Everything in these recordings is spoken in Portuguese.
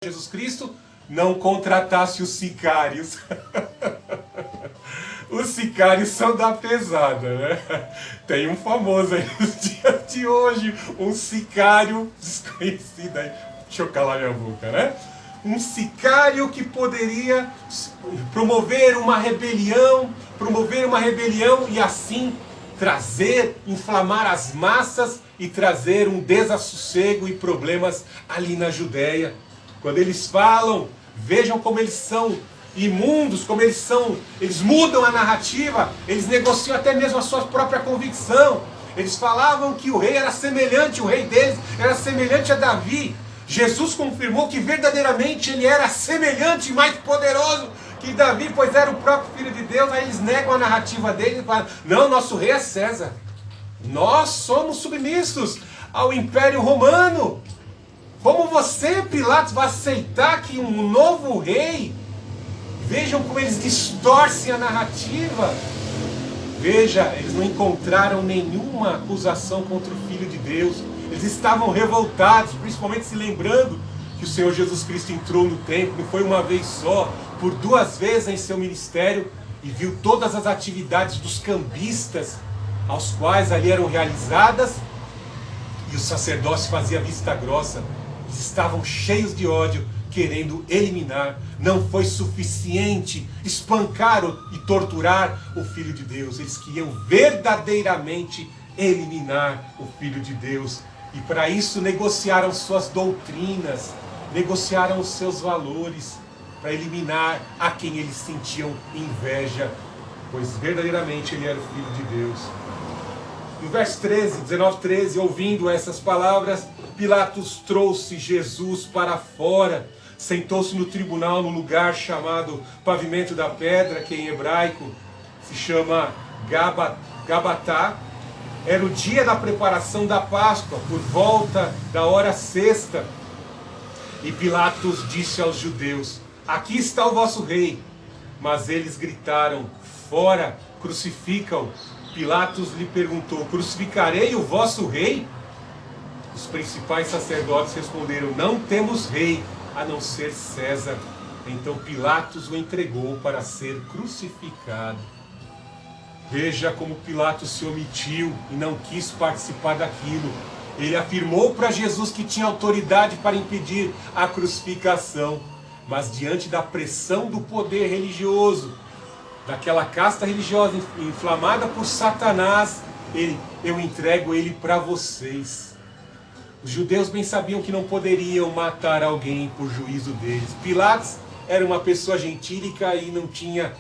Jesus Cristo não contratasse os sicários. Os sicários são da pesada, né? Tem um famoso aí nos dias de hoje, um sicário desconhecido aí. Deixa eu calar minha boca, né? Um sicário que poderia promover uma rebelião e assim inflamar as massas e trazer um desassossego e problemas ali na Judéia. Quando eles falam, vejam como eles são imundos, como eles mudam a narrativa, eles negociam até mesmo a sua própria convicção. Eles falavam que o rei deles era semelhante a Davi. Jesus confirmou que verdadeiramente ele era semelhante e mais poderoso que Davi, pois era o próprio Filho de Deus. Aí eles negam a narrativa dele e falam, não, nosso rei é César. Nós somos submissos ao Império Romano. Como você, Pilatos, vai aceitar que um novo rei? Vejam como eles distorcem a narrativa. Veja, eles não encontraram nenhuma acusação contra o Filho de Deus. Eles estavam revoltados, principalmente se lembrando que o Senhor Jesus Cristo entrou no templo, não foi uma vez só, por 2 vezes em seu ministério, e viu todas as atividades dos cambistas, aos quais ali eram realizadas, e o sacerdócio fazia vista grossa. Eles estavam cheios de ódio, querendo eliminar. Não foi suficiente espancar e torturar o Filho de Deus. Eles queriam verdadeiramente eliminar o Filho de Deus. E para isso negociaram suas doutrinas, negociaram os seus valores, para eliminar a quem eles sentiam inveja, pois verdadeiramente ele era o Filho de Deus. No verso 19, 13, ouvindo essas palavras, Pilatos trouxe Jesus para fora, sentou-se no tribunal, no lugar chamado Pavimento da Pedra, que em hebraico se chama Gabatá. Era o dia da preparação da Páscoa, por volta da hora sexta. E Pilatos disse aos judeus, aqui está o vosso rei. Mas eles gritaram, fora, crucifica-o. Pilatos lhe perguntou, crucificarei o vosso rei? Os principais sacerdotes responderam, não temos rei, a não ser César. Então Pilatos o entregou para ser crucificado. Veja como Pilatos se omitiu e não quis participar daquilo. Ele afirmou para Jesus que tinha autoridade para impedir a crucificação. Mas diante da pressão do poder religioso, daquela casta religiosa inflamada por Satanás, eu entrego ele para vocês. Os judeus bem sabiam que não poderiam matar alguém por juízo deles. Pilatos era uma pessoa gentílica e não tinha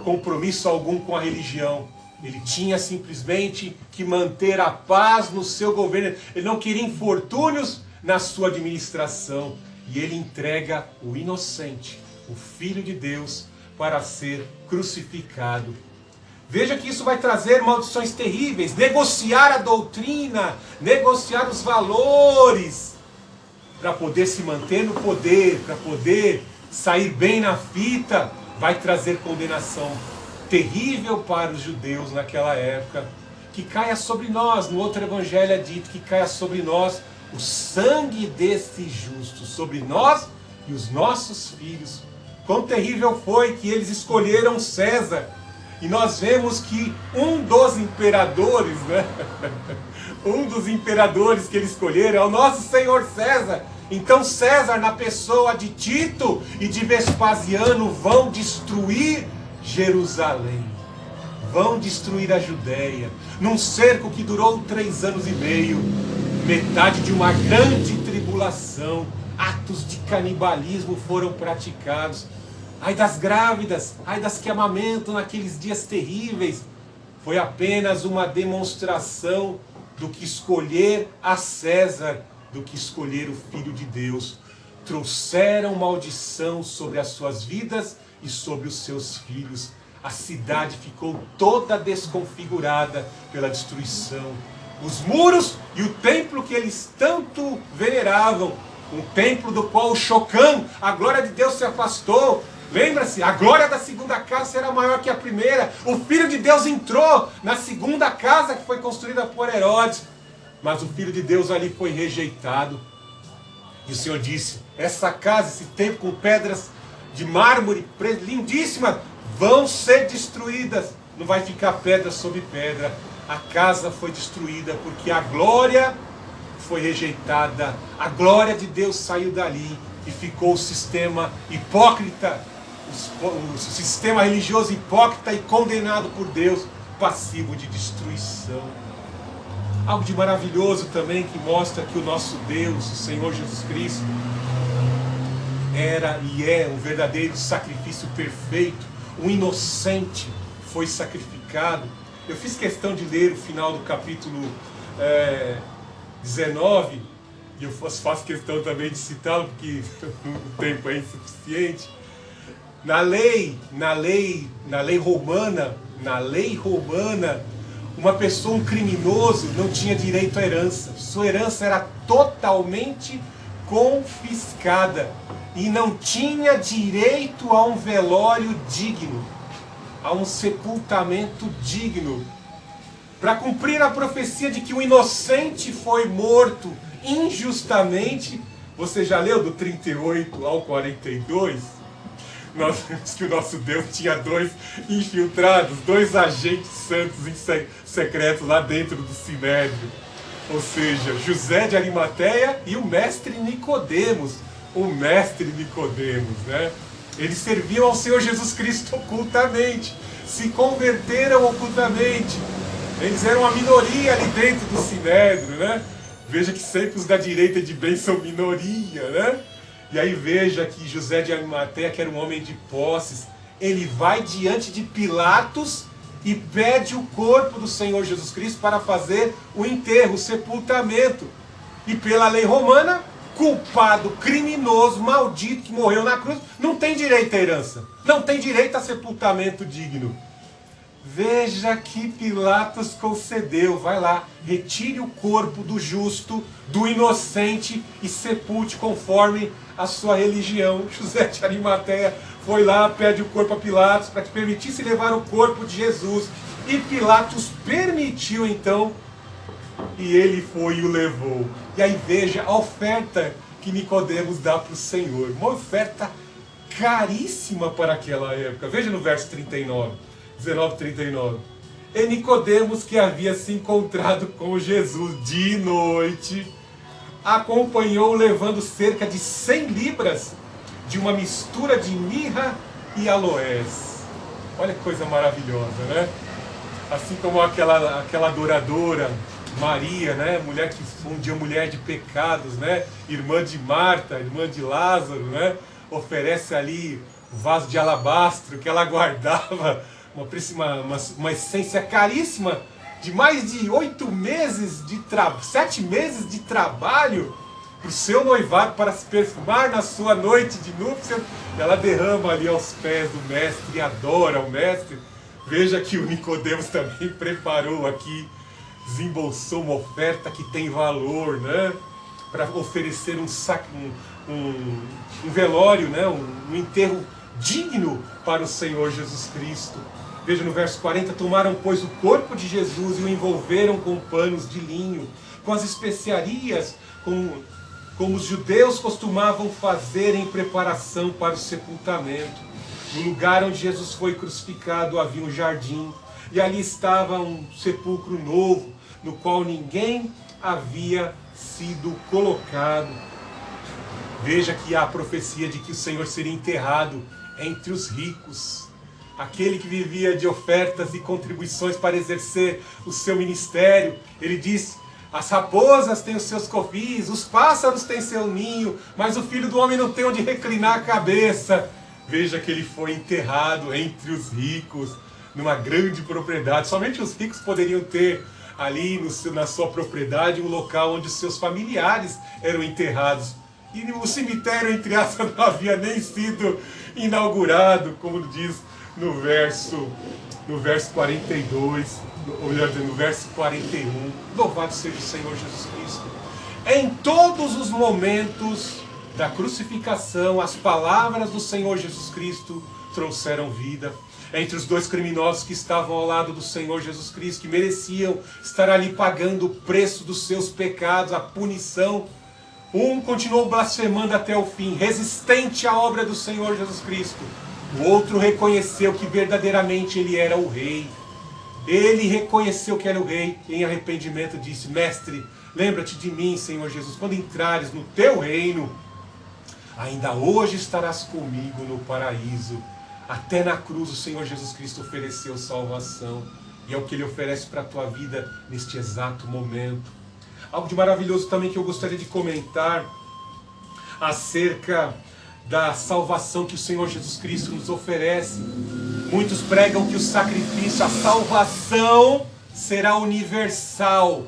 compromisso algum com a religião. Ele tinha simplesmente que manter a paz no seu governo. Ele não queria infortúnios na sua administração. E ele entrega o inocente, o Filho de Deus, para ser crucificado. Veja que isso vai trazer maldições terríveis. Negociar a doutrina, negociar os valores, para poder se manter no poder, para poder sair bem na fita, vai trazer condenação terrível para os judeus naquela época. Que caia sobre nós, no outro evangelho é dito que caia sobre nós o sangue deste justo, sobre nós e os nossos filhos. Quão terrível foi que eles escolheram César. E nós vemos que um dos imperadores, né? Um dos imperadores que eles escolheram é o nosso Senhor César. Então César, na pessoa de Tito e de Vespasiano, vão destruir Jerusalém. Vão destruir a Judéia. Num cerco que durou 3 anos e meio. Metade de uma grande tribulação. Atos de canibalismo foram praticados. Ai das grávidas, ai das que amamentam naqueles dias terríveis. Foi apenas uma demonstração do que escolher a César, do que escolher o Filho de Deus. Trouxeram maldição sobre as suas vidas e sobre os seus filhos. A cidade ficou toda desconfigurada pela destruição. Os muros e o templo que eles tanto veneravam, um templo do qual o Chocã, a glória de Deus, se afastou. Lembra-se, a glória da segunda casa será maior que a primeira. O Filho de Deus entrou na segunda casa que foi construída por Herodes. Mas o Filho de Deus ali foi rejeitado. E o Senhor disse, essa casa, esse templo com pedras de mármore lindíssimas, vão ser destruídas. Não vai ficar pedra sobre pedra. A casa foi destruída porque a glória foi rejeitada. A glória de Deus saiu dali e ficou o sistema hipócrita, o sistema religioso hipócrita e condenado por Deus, passivo de destruição. Algo de maravilhoso também que mostra que o nosso Deus, o Senhor Jesus Cristo, era e é um verdadeiro sacrifício perfeito. Um inocente foi sacrificado. Eu fiz questão de ler o final do capítulo 19, e eu faço questão também de citá-lo, porque o tempo é insuficiente. Na lei romana, uma pessoa, um criminoso, não tinha direito à herança. Sua herança era totalmente confiscada e não tinha direito a um velório digno, a um sepultamento digno. Para cumprir a profecia de que o inocente foi morto injustamente, você já leu do 38 ao 42? Nós vemos que o nosso Deus tinha dois infiltrados, dois agentes santos e secretos lá dentro do Sinédrio. Ou seja, José de Arimateia e o mestre Nicodemos. O mestre Nicodemos, né? Eles serviam ao Senhor Jesus Cristo ocultamente, se converteram ocultamente. Eles eram a minoria ali dentro do Sinédrio, né? Veja que sempre os da direita de bem são minoria, né? E aí veja que José de Arimateia, que era um homem de posses, ele vai diante de Pilatos e pede o corpo do Senhor Jesus Cristo para fazer o enterro, o sepultamento. E pela lei romana, culpado, criminoso, maldito, que morreu na cruz, não tem direito à herança, não tem direito a sepultamento digno. Veja que Pilatos concedeu, vai lá, retire o corpo do justo, do inocente e sepulte conforme a sua religião. José de Arimateia foi lá, pede o corpo a Pilatos para que permitisse levar o corpo de Jesus. E Pilatos permitiu então, e ele foi e o levou. E aí veja a oferta que Nicodemos dá para o Senhor, uma oferta caríssima para aquela época. Veja no verso 39. 19:39. E Nicodemos, que havia se encontrado com Jesus de noite, acompanhou levando cerca de 100 libras de uma mistura de mirra e aloés. Olha que coisa maravilhosa, né? Assim como aquela adoradora Maria, né? Mulher que um dia mulher de pecados, né? Irmã de Marta, irmã de Lázaro, né? Oferece ali um vaso de alabastro que ela guardava, uma essência caríssima de mais de 7 meses de trabalho para o seu noivado, para se perfumar na sua noite de núpcias. Ela derrama ali aos pés do mestre e adora o mestre. Veja que o Nicodemos também preparou aqui, desembolsou uma oferta que tem valor, né? Para oferecer um velório, né? Um enterro digno para o Senhor Jesus Cristo. Veja no verso 40, tomaram, pois, o corpo de Jesus e o envolveram com panos de linho, com as especiarias, como os judeus costumavam fazer em preparação para o sepultamento. No lugar onde Jesus foi crucificado havia um jardim, e ali estava um sepulcro novo, no qual ninguém havia sido colocado. Veja que há a profecia de que o Senhor seria enterrado entre os ricos. Aquele que vivia de ofertas e contribuições para exercer o seu ministério. Ele diz: as raposas têm os seus covis, os pássaros têm seu ninho, mas o Filho do Homem não tem onde reclinar a cabeça. Veja que ele foi enterrado entre os ricos, numa grande propriedade. Somente os ricos poderiam ter ali na sua propriedade um local onde os seus familiares eram enterrados. E o cemitério, entre aspas, não havia nem sido inaugurado, como diz no verso 42, ou melhor dizendo, no verso 41. Louvado seja o Senhor Jesus Cristo. Em todos os momentos da crucificação, as palavras do Senhor Jesus Cristo trouxeram vida. Entre os dois criminosos que estavam ao lado do Senhor Jesus Cristo, que mereciam estar ali pagando o preço dos seus pecados, a punição, Um continuou blasfemando até o fim, resistente à obra do Senhor Jesus Cristo. O outro reconheceu que verdadeiramente ele era o rei. Ele reconheceu que era o rei e em arrependimento disse: Mestre, lembra-te de mim, Senhor Jesus, quando entrares no teu reino. Ainda hoje estarás comigo no paraíso. Até na cruz o Senhor Jesus Cristo ofereceu salvação. E é o que Ele oferece para a tua vida neste exato momento. Algo de maravilhoso também que eu gostaria de comentar acerca da salvação que o Senhor Jesus Cristo nos oferece. Muitos pregam que o sacrifício, a salvação será universal.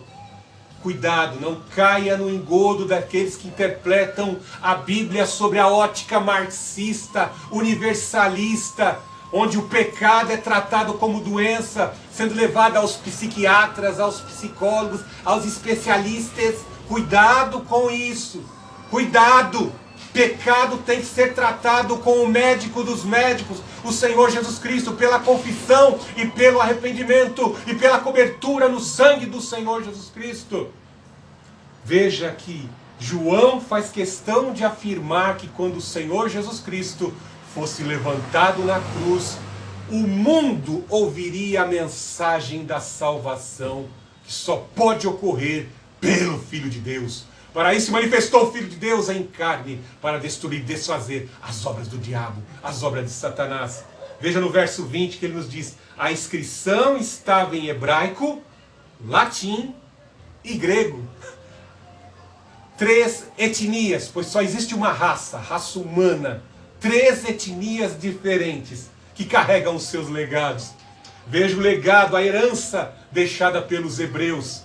Cuidado, não caia no engodo daqueles que interpretam a Bíblia sobre a ótica marxista, universalista, onde o pecado é tratado como doença, sendo levado aos psiquiatras, aos psicólogos, aos especialistas. Cuidado com isso, cuidado! Pecado tem que ser tratado com o médico dos médicos, o Senhor Jesus Cristo, pela confissão e pelo arrependimento e pela cobertura no sangue do Senhor Jesus Cristo. Veja que João faz questão de afirmar que quando o Senhor Jesus Cristo fosse levantado na cruz, o mundo ouviria a mensagem da salvação, que só pode ocorrer pelo Filho de Deus. Para isso se manifestou o Filho de Deus em carne, para destruir e desfazer as obras do diabo, as obras de Satanás. Veja no verso 20 que ele nos diz: a inscrição estava em hebraico, latim e grego. 3 etnias, pois só existe uma raça humana. 3 etnias diferentes que carregam os seus legados. Veja o legado, a herança deixada pelos hebreus.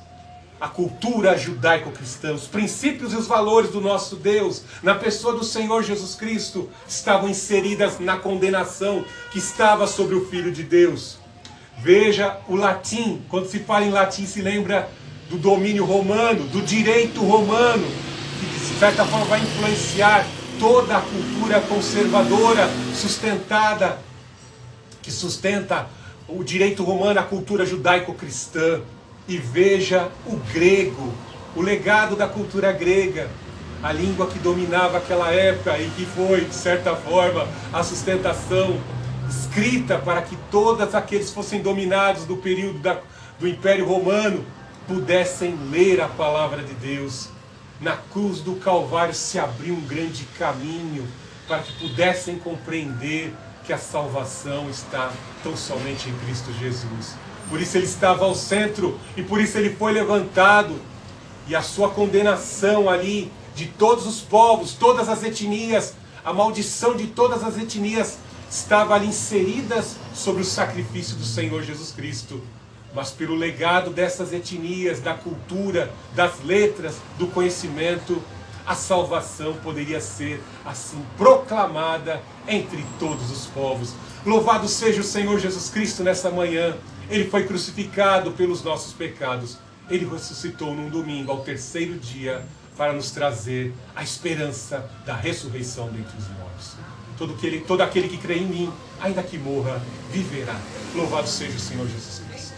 A cultura judaico-cristã, os princípios e os valores do nosso Deus, na pessoa do Senhor Jesus Cristo, estavam inseridas na condenação que estava sobre o Filho de Deus. Veja o latim, quando se fala em latim se lembra do domínio romano, do direito romano, que de certa forma vai influenciar toda a cultura conservadora sustentada, que sustenta o direito romano, a cultura judaico-cristã. E veja o grego, o legado da cultura grega, a língua que dominava aquela época e que foi, de certa forma, a sustentação escrita para que todos aqueles que fossem dominados do período do Império Romano pudessem ler a palavra de Deus. Na cruz do Calvário se abriu um grande caminho para que pudessem compreender que a salvação está tão somente em Cristo Jesus. Por isso ele estava ao centro e por isso ele foi levantado. E a sua condenação ali de todos os povos, todas as etnias, a maldição de todas as etnias estava ali inseridas sobre o sacrifício do Senhor Jesus Cristo. Mas pelo legado dessas etnias, da cultura, das letras, do conhecimento, a salvação poderia ser assim proclamada entre todos os povos. Louvado seja o Senhor Jesus Cristo nessa manhã. Ele foi crucificado pelos nossos pecados. Ele ressuscitou num domingo, ao 3º dia, para nos trazer a esperança da ressurreição dentre os mortos. Todo aquele que crê em mim, ainda que morra, viverá. Louvado seja o Senhor Jesus Cristo.